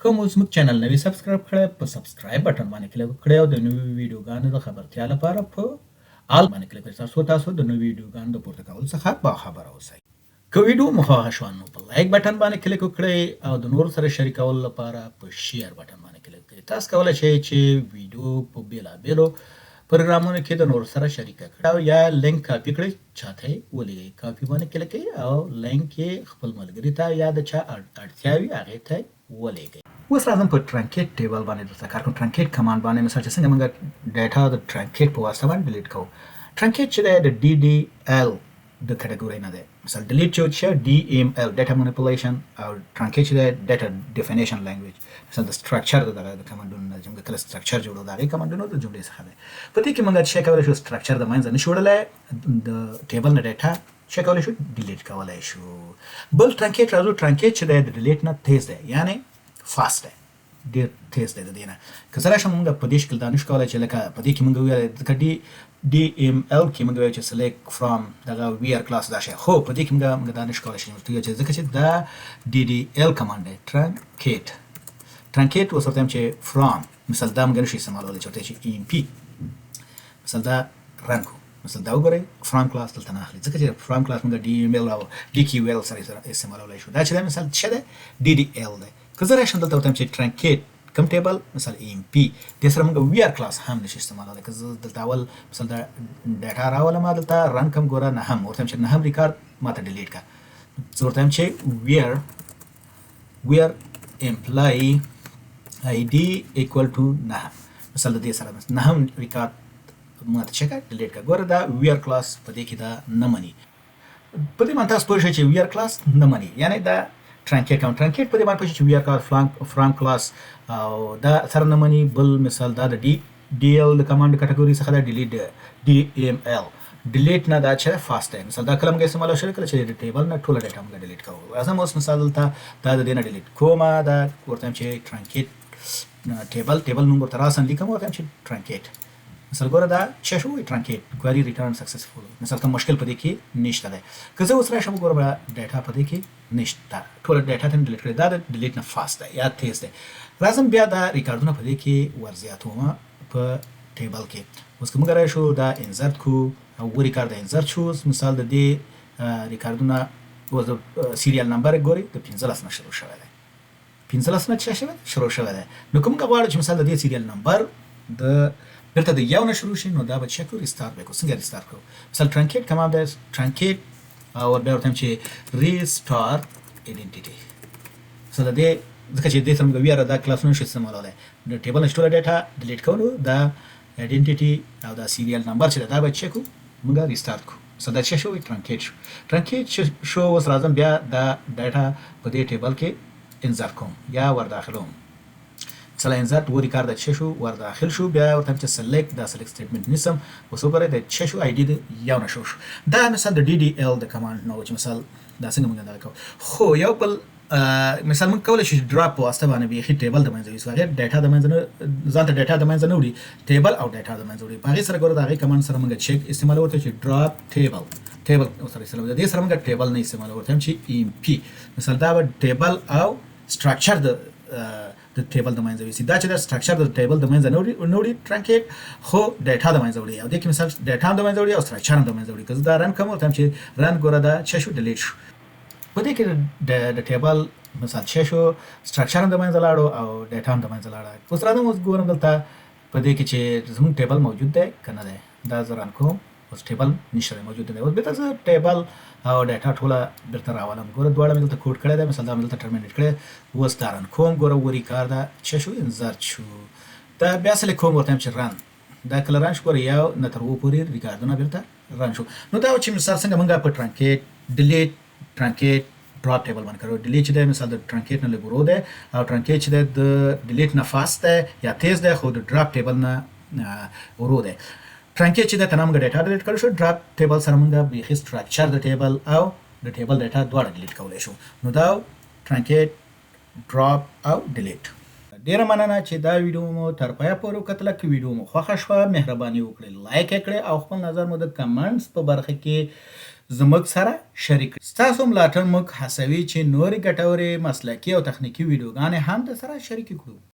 کوم اوس موږ چینل نوی سبسکرایب کړئ په سبسکرایب بټن باندې کلیک وکړئ او د نویو ویډیوګانو د خبرتیا لپاره په آل باندې کلیک وکړئ ترڅو د نویو ویډیوګانو د پورته کولو څخه باخبره اوسئ. که ویډیو مو خوښه شوه نو په لایک بټن باندې کلیک وکړئ او د نورو سره شریکولو لپاره په شیر بټن باندې کلیک وکړئ. تاسو کولی شئ چې ویډیو په بېلابېلو پروګرامونو کې د نورو سره شریکه کړئ او یا لینک کاپي کړئ چاته یې ولېږئ. کاپي باندې کلیک کړئ او لینک یې خپل ملګري ته یا د چا اړتیا وي هغې ته ولېږئ. اوس راځم په ټرانکیټ ټیبل باندې درته کار کوم. ټرانکیټ کمانډ باندې مثال چې څنګه موږ ډیټا د ټرانکیټ په واسطه باندې ډیلیټ کوو. ټرانکیټ چې دی د ډي ډي ایل د کټګورۍ نه دی. مثال ډیلیټ چې ډي ایم ایل ډیټا منیپولیشن او ټرانکیټ چې دی ډیټا ډیفینیشن لینګویج. مثال د سټرکچر د کمانډونو نه موږ کله سټرکچر جوړو د هغې کمانډونو د جملې څخه دی. په دې کې موږ څه کولی شو سټرکچر د منځه نشو وړلی د ټیبل نه ډیټا څه کولی شو ډیلیټ کولی شو. بل ټرانکیټ راځو. ټرانکیټ چې دی د ډیلیټ نه تیز دی یعنی فاست دی ډېر تیز دی. د دې نه که زه راشم موږ په دې شکل دا نشو کولی چې لکه په دې کې موږ وویل ځکه ډي ایم ایل کې موږ وایو چې سلیکټ فرام دغه ویر کلاس دا شی خو په دې کې موږ دا نشو کولی چې ځکه چې دا ډي ډي ایل کمانډ دی. ټرانکیټ اوس ورته وایم چې فرام مثال دا موږ نشو استعمالولی چې ورته چې ای ام پي مثال دا رن کړو. مثلا دا وګورئ فرام کلاس دلته نه اخلي ځکه چې فرام کلاس موږ ډي ایم ایل او ډي کیو ایل سره استعمالولی شو. دا چې دی مثال څه دی ډي ډي ایل دی. که زه راشم دلته ورته وایم چې ټرانکیټ کم ټیبل مثال ای ام پي دې سره موږ ویر کلاس هم نشي استعمالولی. که زه دلته اول مثال دا ډیټا راولم دلته رن کم ګوره نهم ورته وایم چې نهم ریکارډ ماته ډیلیټ کړه. زه ورته وایم چې ویر امپلای آی ډي ایکول ټو نهم مثال د دې سره نهم ریکارډ ماته څه کړه ډیلیټ کړه. ګوره دا ویر کلاس په دې کې دا نه مني. په دې باندې تاسو پوه شئ چې ویر کلاس نه مني یعنی دا ټرانکیټ کوم. ټرانکیټ په دې باندې پوه شئ چې ویر کلاس فرام کلاس او دا سره نه مني. بل مثال دا د ډي ډي ایل د کمانډ کټګوري څخه دا ډیلیټ ډي ایم ایل ډیلیټ نه دا چې فاست دی. مثال دا کله موږ استعمالولی شو کله چې د ټیبل نه ټوله ډیټا موږ ډیلیټ کوو. راځم اوس مثال دلته دا د دې نه ډیلیټ کوم. دا ورته وایم چې ټرانکیټ ټیبل نوم ورته راسم لیکم ورته وایم چې ټرانکیټ مثال ګوره دا څه شو ټرانکیټ کواري ریټرن سکسسفول. مثال کوم مشکل په دې کې نشته دی. که زه اوس راشم ګوره ډیټا په دې کې نشته ټوله ډیټا ته ډیلیټ کړې. دا د ډیلیټ نه فاست دی یا تیز دی. راځم بیا دا ریکارډونه په دې کې ورزیاتوم په ټیبل کې. اوس که موږ راشو دا انزرت کو او و ریکارډ انزرت شو. مثال د دې ریکارډونه اوس د سیریال نمبر ګوري د 15 نه شروع شوی دی. 15 نه څه شوی شروع شوی دی. نو کوم غواړو چې مثال د دې سیریال نمبر د بیرته د یو نه شروع شي نو دا به چک کړو ریستارټ به کو. څنګه ریستارټ کوو؟ مثال ټرانکیټ کمانډ دی. ټرانکیټ او بیا ورته چې ریستارټ ایډنټیټي مثال د دې ځکه چې دې سره موږ ویره دا کلاس نشو استعمالولی د ټیبل نه ټوله ډیټا ډیلیټ کولو دا ایډنټیټي او دا سیریال نمبر چې دا به چک کړو موږ ریستارټ کوو. مثال دا څه شو ټرانکیټ شو. ټرانکیټ شو. اوس راځم بیا دا ډیټا په دې ټیبل کې انزرت کوم یا ور داخلوم. مثلا انزرت و ریکارډ د څه شو ور داخل شو. بیا ورته چې سلیکټ دا سلیکټ سټیټمنټ نیسم اوس وګورئ د څه شو آی ډي یو نه شو. دا مثال د ډي ډي ایل د کمانډ نو چې مثال دا څنګه موږ دا کوو. خو یو بل مثال موږ کولی شو ډراپ په واسطه باندې بیخي ټیبل د منځه یوسو. هغې ډیټا د منځه نه ځان ته ډیټا د منځه نه وړي ټیبل او ډیټا د منځه وړي. په هغې سره ګوره د هغې کمانډ سره موږ چیک استعمالوو ورته چې ډراپ ټیبل سره استعمالوو. د دې سره موږ ټیبل نه استعمالوو ورته چې ای ام پي مثال دا به ټیبل او سټرکچر د ټیبل د منځه ویسي. دا چې دا سټرکچر د ټیبل د منځه نه وړي ټرانکیټ خو ډیټا د منځه وړي. او دې کې مثال ډیټا هم د منځه وړي او سټرکچر هم د منځه وړي. که زه دا رن کوم ورته چې رن ګوره دا څه شو ډیلیټ شو. په دې کې د ټیبل مثال څه شو سټرکچر هم د منځه لاړو او ډیټا هم د منځه لاړه. اوس راځم اوس ګورم دلته په دې کې چې زموږ ټیبل موجود دی که نه دی. دا زه رن کوم اوس ټیبل نشته دی موجود دی. اوس بېرته زه ټیبل او ډیټا ټوله بیرته راولم. ګوره دواړه مې دلته کوډ کړی دی. مثال دا مې دلته ټرمینیټ کړی. اوس دا رن کوم ګوره و ریکارډ څه شو انزرت شو. دا بیا سلیکټ کوم ورته چې رن دا کله رن شو ګوره یو نه تر اووه پورې ریکارډونه بیرته رن شو. نو دا چې مثال څنګه موږ په ټرانکیټ ډیلیټ ټرانکیټ ډراپ ټیبل باندې کړو. ډیلیټ چې دی مثال د ټرانکیټ نه لږ ورو دی او ټرانکیټ چې دی د ډیلیټ نه فاست دی یا تیز دی خو د ډراپ ټیبل نه ورو دی. ټرانکیټ چې دی ته نه موږ ډیټا ډیلیټ کړی شو. ډراپ ټیبل سره موږ بیخي سټرکچر د ټیبل او د ټیبل ډیټا دواړه ډیلیټ کولی شو. نو دا ټرانکیټ ډراپ او ډیلیټ. ډیره مننه چې دا ویډیو مو تر پایه پورې وکتله. که ویډیو مو خوښه شوه مهرباني وکړئ لایک یې کړئ او خپل نظر مو د کمنټس په برخه کې زموږ سره شریک کړئ. ستاسو ملاتړ موږ هڅوي چې نورې ګټورې مسلکي او تخنیکي ویډیوګانې هم درسره شریکې کړو.